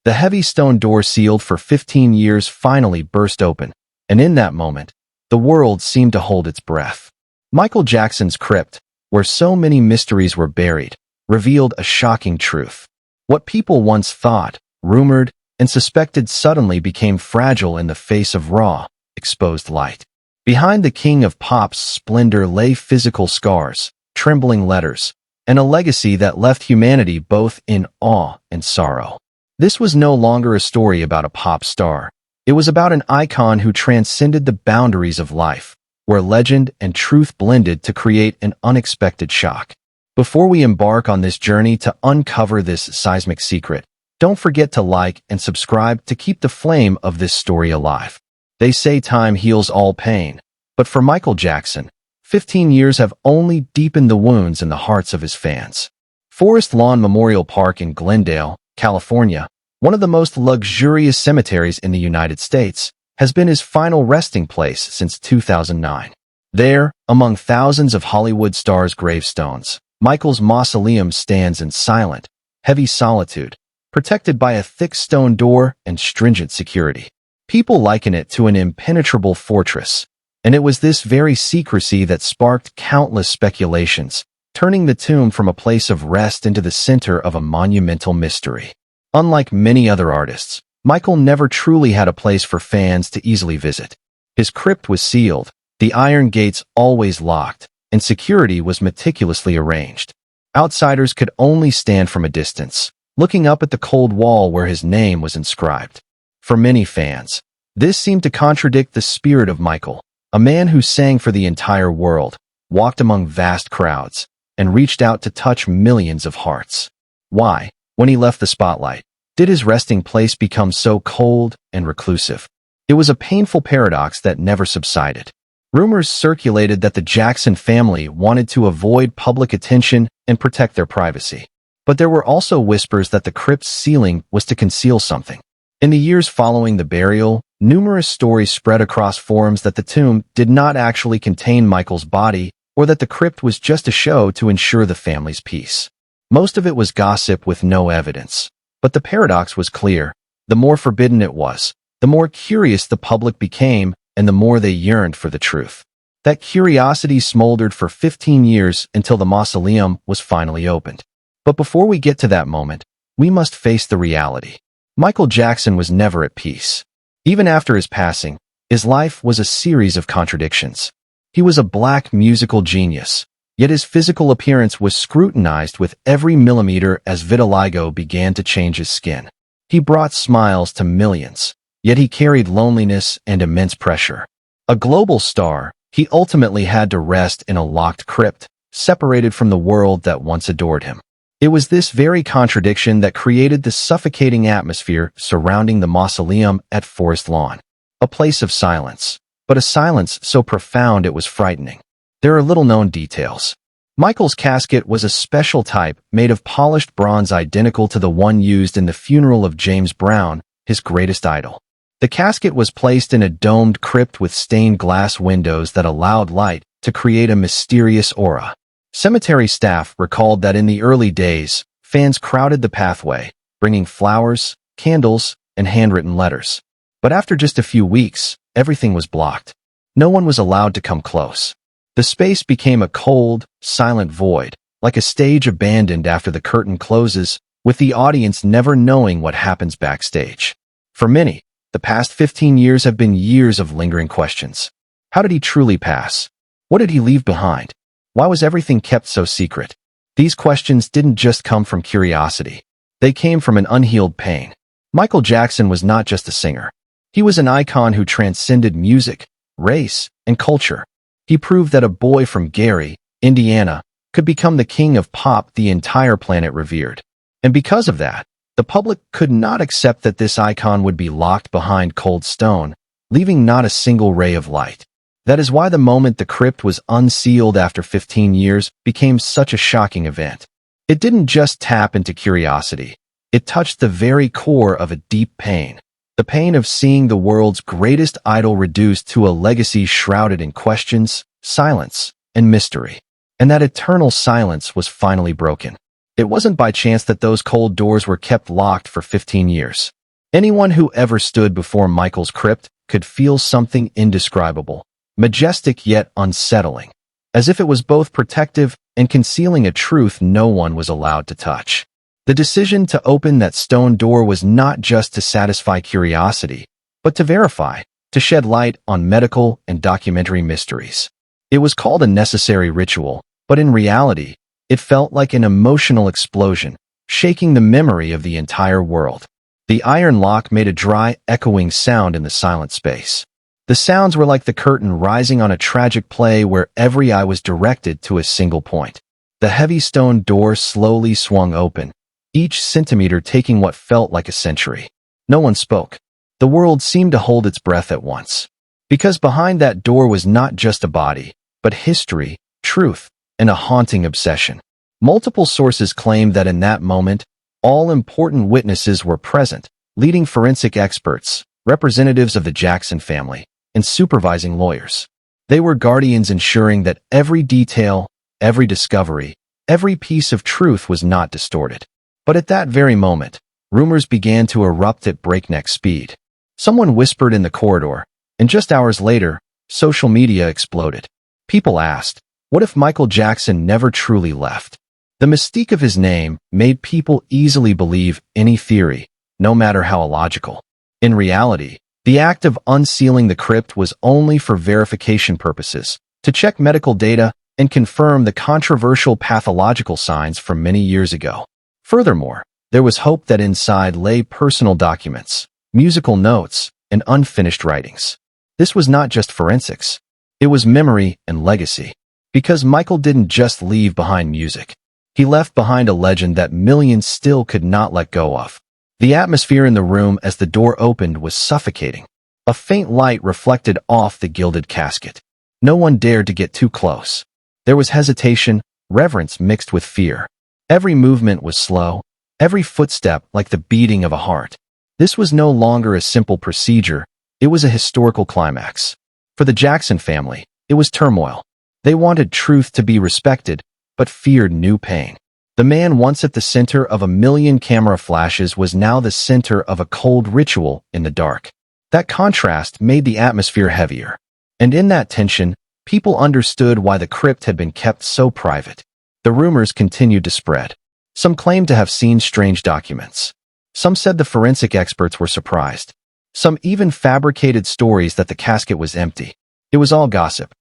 The heavy stone door sealed for 15 years finally burst open, and in that moment, the world seemed to hold its breath. Michael Jackson's crypt, where so many mysteries were buried, revealed a shocking truth. What people once thought, rumored, and suspected suddenly became fragile in the face of raw, exposed light. Behind the king of pop's splendor lay physical scars, trembling letters, and a legacy that left humanity both in awe and sorrow. This was no longer a story about a pop star. It was about an icon who transcended the boundaries of life, where legend and truth blended to create an unexpected shock. Before we embark on this journey to uncover this seismic secret, don't forget to like and subscribe to keep the flame of this story alive. They say time heals all pain, but for Michael Jackson, 15 years have only deepened the wounds in the hearts of his fans. Forest Lawn Memorial Park in Glendale, California, one of the most luxurious cemeteries in the United States, has been his final resting place since 2009. There, among thousands of Hollywood stars' gravestones, Michael's mausoleum stands in silent, heavy solitude, protected by a thick stone door and stringent security. People liken it to an impenetrable fortress, and it was this very secrecy that sparked countless speculations, turning the tomb from a place of rest into the center of a monumental mystery. Unlike many other artists, Michael never truly had a place for fans to easily visit. His crypt was sealed, the iron gates always locked, and security was meticulously arranged. Outsiders could only stand from a distance, looking up at the cold wall where his name was inscribed. For many fans, this seemed to contradict the spirit of Michael, a man who sang for the entire world, walked among vast crowds, and reached out to touch millions of hearts. Why, when he left the spotlight, did his resting place become so cold and reclusive? It was a painful paradox that never subsided. Rumors circulated that the Jackson family wanted to avoid public attention and protect their privacy. But there were also whispers that the crypt's ceiling was to conceal something. In the years following the burial, numerous stories spread across forums that the tomb did not actually contain Michael's body, or that the crypt was just a show to ensure the family's peace. Most of it was gossip with no evidence. But the paradox was clear. The more forbidden it was, the more curious the public became, and the more they yearned for the truth. That curiosity smoldered for 15 years until the mausoleum was finally opened. But before we get to that moment, we must face the reality. Michael Jackson was never at peace. Even after his passing, his life was a series of contradictions. He was a black musical genius, yet his physical appearance was scrutinized with every millimeter as vitiligo began to change his skin. He brought smiles to millions, yet he carried loneliness and immense pressure. A global star, he ultimately had to rest in a locked crypt, separated from the world that once adored him. It was this very contradiction that created the suffocating atmosphere surrounding the mausoleum at Forest Lawn. A place of silence, but a silence so profound it was frightening. There are little-known details. Michael's casket was a special type made of polished bronze identical to the one used in the funeral of James Brown, his greatest idol. The casket was placed in a domed crypt with stained glass windows that allowed light to create a mysterious aura. Cemetery staff recalled that in the early days, fans crowded the pathway, bringing flowers, candles, and handwritten letters. But after just a few weeks, everything was blocked. No one was allowed to come close. The space became a cold, silent void, like a stage abandoned after the curtain closes, with the audience never knowing what happens backstage. For many, the past 15 years have been years of lingering questions. How did he truly pass? What did he leave behind? Why was everything kept so secret? These questions didn't just come from curiosity. They came from an unhealed pain. Michael Jackson was not just a singer. He was an icon who transcended music, race, and culture. He proved that a boy from Gary, Indiana, could become the king of pop the entire planet revered. And because of that, the public could not accept that this icon would be locked behind cold stone, leaving not a single ray of light. That is why the moment the crypt was unsealed after 15 years became such a shocking event. It didn't just tap into curiosity. It touched the very core of a deep pain. The pain of seeing the world's greatest idol reduced to a legacy shrouded in questions, silence, and mystery. And that eternal silence was finally broken. It wasn't by chance that those cold doors were kept locked for 15 years. Anyone who ever stood before Michael's crypt could feel something indescribable, majestic yet unsettling, as if it was both protective and concealing a truth no one was allowed to touch. The decision to open that stone door was not just to satisfy curiosity, but to verify, to shed light on medical and documentary mysteries. It was called a necessary ritual, but in reality, it felt like an emotional explosion, shaking the memory of the entire world. The iron lock made a dry, echoing sound in the silent space. The sounds were like the curtain rising on a tragic play where every eye was directed to a single point. The heavy stone door slowly swung open, each centimeter taking what felt like a century. No one spoke. The world seemed to hold its breath at once. Because behind that door was not just a body, but history, truth, and a haunting obsession. Multiple sources claimed that in that moment, all important witnesses were present, leading forensic experts, representatives of the Jackson family, and supervising lawyers. They were guardians ensuring that every detail, every discovery, every piece of truth was not distorted. But at that very moment, rumors began to erupt at breakneck speed. Someone whispered in the corridor, and just hours later, social media exploded. People asked, what if Michael Jackson never truly left? The mystique of his name made people easily believe any theory, no matter how illogical. In reality, the act of unsealing the crypt was only for verification purposes, to check medical data and confirm the controversial pathological signs from many years ago. Furthermore, there was hope that inside lay personal documents, musical notes, and unfinished writings. This was not just forensics. It was memory and legacy. Because Michael didn't just leave behind music. He left behind a legend that millions still could not let go of. The atmosphere in the room as the door opened was suffocating. A faint light reflected off the gilded casket. No one dared to get too close. There was hesitation, reverence mixed with fear. Every movement was slow, every footstep like the beating of a heart. This was no longer a simple procedure, it was a historical climax. For the Jackson family, it was turmoil. They wanted truth to be respected, but feared new pain. The man once at the center of a million camera flashes was now the center of a cold ritual in the dark. That contrast made the atmosphere heavier. And in that tension, people understood why the crypt had been kept so private. The rumors continued to spread. Some claimed to have seen strange documents. Some said the forensic experts were surprised. Some even fabricated stories that the casket was empty. It was all gossip,